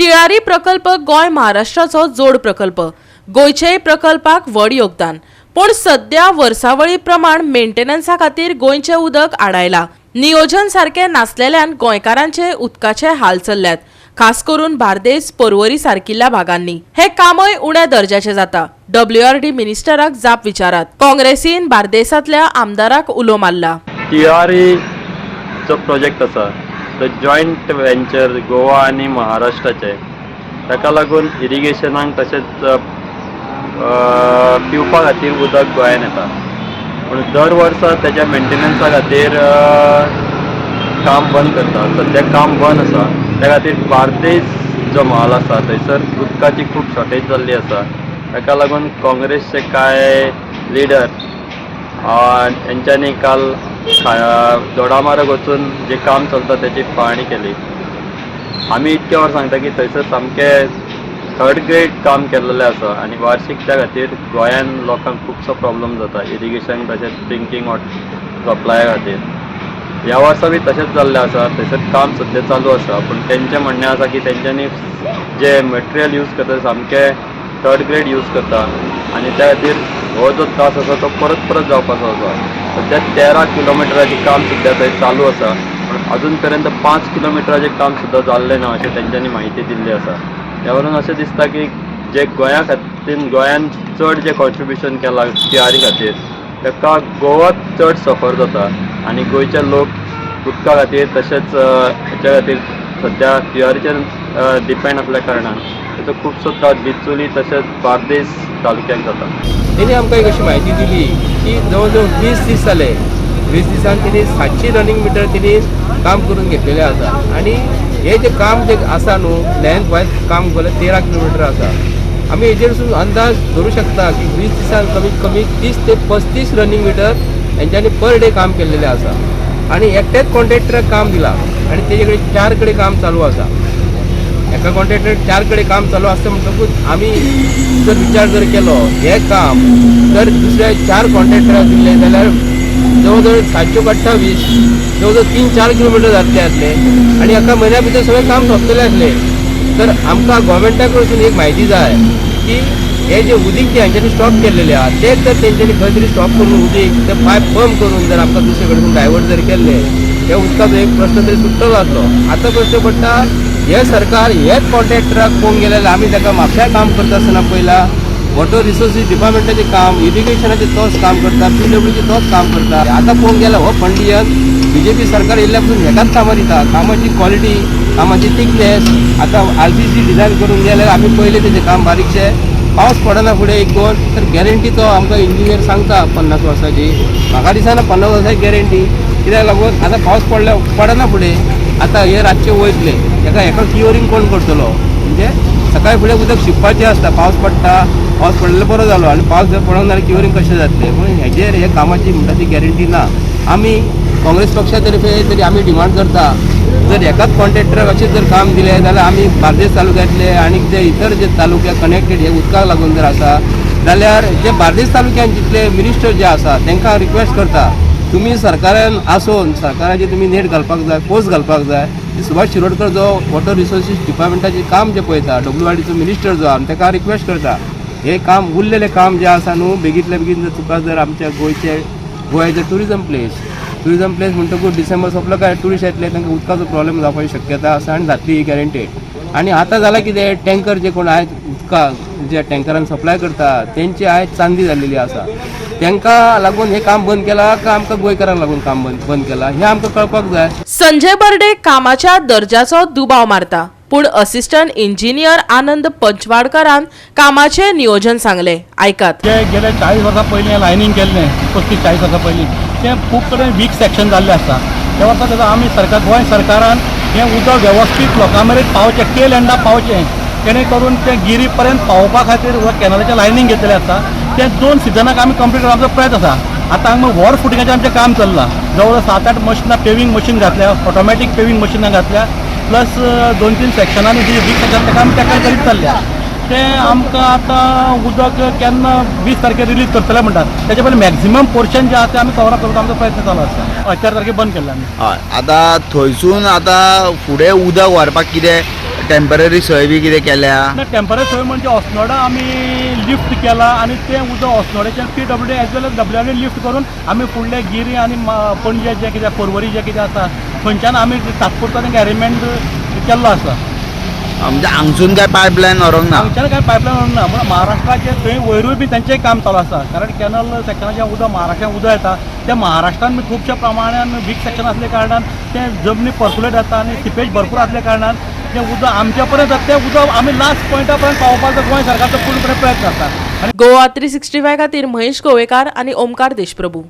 तिळारी प्रकल्प गोय महाराष्ट्राचो जोड प्रकल्प। गोयचे प्रकल्पाक व्हड योगदान, पण सध्या वर्सावळी प्रमाण मेंटेनन्सा खातीर गोंयचे उदक आडायला। नियोजन सारखे नासलेल्यान गोंयकारांचे उदकाचे हाल चल्ल्यात, खास करून बार्देस पर्वरी सारकिल्ल्या भागांनी। हे कामय उण्या दर्जाचे जाता। WRD मिनिस्टराक जाप विचारात काँग्रेसीन बार्देसांतल्या आमदाराक उलो मारला। तिळारी जो प्रोजेक्ट आसा तो जॉयंट वेंचर गोवा आनी महाराष्ट्राचे, ताका लागून इरिगेशनाक तशेंच पिवपा खातीर उदक गोंयांत येता। पूण दर वर्सा तेज्या मेंटेनन्सा खातीर काम बंद करता। सद्या काम बंद आसा, त्या खातीर बार्देस जो म्हाल आसा थंयसर उदकाची खूब शॉर्टेज जाल्ली आसा। ताका लागून काँग्रेसचे कांय लिडर हेंच्यांनी काल दोडामार्ग वचून जे काम चलता त्याची पाहणी केली। आमी इतके वर सांगता की थंयसर सामकें थर्ड ग्रेड काम केल्लेलें आसा आनी वार्षिक त्या खातीर गोंयान लोकांक खुबसो प्रॉब्लम जाता इरिगेशन तशेंच ड्रिंकींग वॉटर सप्लाय खातीर। ह्या वर्सा बी तशेंच जाल्लें आसा, थंयसर काम सद्या चालू आसा। पूण तेंचें म्हणणें आसा की तेंच्यांनी जे मटेरियल यूज करता सामकें थर्ड ग्रेड यूज करता आनी त्या खातीर हो जो त्रास आसा तो परत परत जावपाचो आसा। सध्या 13 किलोमिटराचें काम सुद्दां थंय चालू आसा, पूण अजून पर्यंत 5 किलोमिटराचें काम सुद्दां जाल्लें ना अशें तेंच्यांनी म्हायती दिल्ली आसा। ह्या वरून अशें दिसता की जे गोंया खातीर गोंयान चड जे कॉन्ट्रिब्युशन केलां तिळारी खातीर ताका गोवा चड सफर जाता आनी गोंयचे लोक उदका खातीर तशेंच हेच्या खातीर सद्या तिळारीचेर डिपेंड आसल्या कारणान ताचो खुबसो त्रास बिचोली तशेंच बार्देस तालुक्याक जाता। तेणी आमकां एक अशी म्हायती दिली की जवळ जवळ 20 दीस जाले। 20 दिसान तेणी 700 रनिंग मिटर तेणी काम करून घेतलेले आसा आनी हे जे काम जे आसा न्हू लेंथ वायज काम केलें 13 किलोमिटर आसा। आमी हेजेरसून अंदाज धरू शकता की 20 दिसान कमीत कमी 30 ते 35 रनिंग मिटर हेंच्यांनी पर डे काम केल्लेलें आसा आनी एकटेच कॉन्ट्रॅक्टराक काम दिलां आनी तेजे कडेन 4 कडेन काम चालू आसा। एका कॉन्ट्रॅक्टर 4 कडेन काम चालू आसता म्हणटकूच आमी जर विचार जर केलो हे काम जर दुसऱ्या 4 कॉन्ट्रॅक्टराक दिलें जाल्यार जवळ जवळ 728 जवळ जवळ 3-4 किलोमिटर जातले आसले आनी एका म्हयन्या भितर सगळें काम सोंपतलें आसलें। तर आमकां गोवोरमेंटा कडसून एक म्हायती जाय की हे जे उदीक जे हांच्यांनी स्टॉप केल्लेले आहा तेच जर तेंच्यांनी खंय तरी स्टॉप करून उदीक ते पायप पंप करून जर आमकां दुसरे कडेन डायवर्ट जर केल्ले हे उदकाचो एक प्रश्न तरी सुट्टलो आसलो। आतां प्रश्न पडटा हे सरकार हेच कॉन्ट्रॅक्टराक पळोवंक गेल्यार आमी ताका म्हापश्यां काम करता आसतना पयला वॉटर रिसोर्सीस डिपार्टमेंटाचें काम, इरिगेशनाचें तोच काम करता, PWCचें तोच काम करता। आतां पळोवंक गेल्यार हो पंडियन BJP सरकार येयल्ल्या पासून हेकाच कामां दिता। कामाची क्वॉलिटी, कामाची थिकनेस, आतां RCC डिझायन करून गेल्यार आमी पयलें तेजें काम बारीकशें पावस पडना फुडें 1-2 तर गॅरंटी तो आमकां इंजिनियर सांगता 50 वर्सांची। म्हाका दिसना 50 वर्सांची गॅरंटी, कित्याक लागून आतां पावस पडना फुडें आतां हे रातचे वयतले हेका क्युअरिंग कोण करतलो? म्हणजे सकाळी फुडें उदक शिंपपाचें आसता, पावस पडटा, पावस पडलेलो बरो जालो आनी पावस जर पडोंक ना क्युअरिंग कशें जातलें? म्हणून हेजेर हे कामाची म्हणटा ती गॅरंटी ना। आमी काँग्रेस पक्षा तर्फे तरी आमी डिमांड करता जर एकाच कॉन्ट्रॅक्टराक अशें जर काम दिलें जाल्यार आमी बार्देस तालुक्यांतले आनी जे इतर जे तालुक्या कनेक्टेड हे उदकाक लागून जर आसा जाल्यार जे बार्देस तालुक्यान जितले मिनिस्टर जे आसा तांकां रिक्वेस्ट करता तुमी सरकारान आसून सरकाराचे तुमी नेट घालपाक जाय, पोस्ट घालपाक जाय। सुभाष शिरोडकर जो वॉटर रिसोर्सीस डिपार्टमेंटाचें काम जे पळयता WRDचो मिनिस्टर जो आहा ताका रिक्वेस्ट करता हे काम उरलेलें काम जें आसा न्हू बेगींतल्या बेगीन जर तुका जर आमच्या गोंयचे टुरिजम प्लेस म्हणटकूच डिसेंबर सोंपलो काय टुरिस्ट येतले तांकां उदकाचो प्रॉब्लेम जावपाची शक्यता आसा आनी जातली ही गॅरंटेड। आनी आतां जालां कितें टँकर जे कोण आयज उदकाक जे टँकरान सप्लाय करता तेंची आयज चांदी जाल्लेली आसा। तांकां लागून हे काम बंद केलां काय आमकां गोंयकारांक लागून काम बंद केलां हें आमकां कळपाक जाय। संजय बर्डे कामाच्या दर्जाचो दुबाव मारता, पूण असिस्टंट इंजिनियर आनंद पंचवाडकरान कामाचें नियोजन सांगलें। आयकात। जे गेले 40 वर्सां पयलीं लायनींग केल्लें 35-40 वर्सां पयलीं तें खूब कडेन वीक सेक्शन जाल्लें आसा। त्या वर्सा आमी गोंय सरकारान हें उदक वेवस्थीत लोकां मेरेन पावचें, टेल एंडाक पावचें, जेणे करून तें गिरी पर्यंत पावोवपा खातीर कॅनलाचें लायनींग घेतलेलें आसा। तें 2 सिजनाक आमी कंप्लीट करपाचो प्रयत्न आसा। आतां हांगा वॉर फुटिंगाचें आमचें काम चल्लां, जवळ 7-8 मशिनां पेविंग मशीन घातल्या, ऑटोमॅटीक पेविंग मशिनां घातल्या, प्लस 2-3 सेक्शनांनी जी वीक सेक्शन तें काम टॅकल करीत चल्ल्या। तें आमकां आतां उदक केन्ना 20 तारखेर रिलीज करतले म्हणटात, तेचे पयलीं मॅक्झिमम पोर्शन जे आसा तें आमी कवर अप करपाचो आमचो प्रयत्न चालू आसा। 18 तारखेर बंद केल्ले आमी। हय, आतां थंयसून आतां फुडें उदक व्हरपाक कितें टेम्पररी सोय बी कितें केल्या? टेम्पररी सोय म्हणजे osnoda आम्ही लिफ्ट केला आणि ते उदक osnodaचे PWD एज वेल एज WRD लिफ्ट करून आम्ही फुडले गिरी आणि पणजे जे कितें पर्वरी जे कितें आसा थंयच्यान आमी तात्पुरतो तेंका अरेंजमेंट केल्लो आसा. म्हणजे हांगसून काय पायपलायन व्हरोंक ना? हांगच्यान काय पायपलायन ना पूण महाराष्ट्राचे थंय वयरूय बी तेंचें काम चालू आसा कारण कॅनल सेक्शनाचें उदक महाराष्ट्रान उदक येता तें महाराष्ट्रान बी खुबशा प्रमाणान वीक सेक्शन असल्या कारणान तें जमनी पर्कुलेट जाता आनी सिपेज भरपूर असल्या कारणान तें उदक आमच्या पर्यंत तें उदक आमी लास्ट पॉयंटा पर्यंत पावोवपाचो गोंय सरकारचो पूर्णपणे प्रयत्न करता. गोवा 365 खातीर महेश गोवेकार आणि ओमकार देशप्रभू.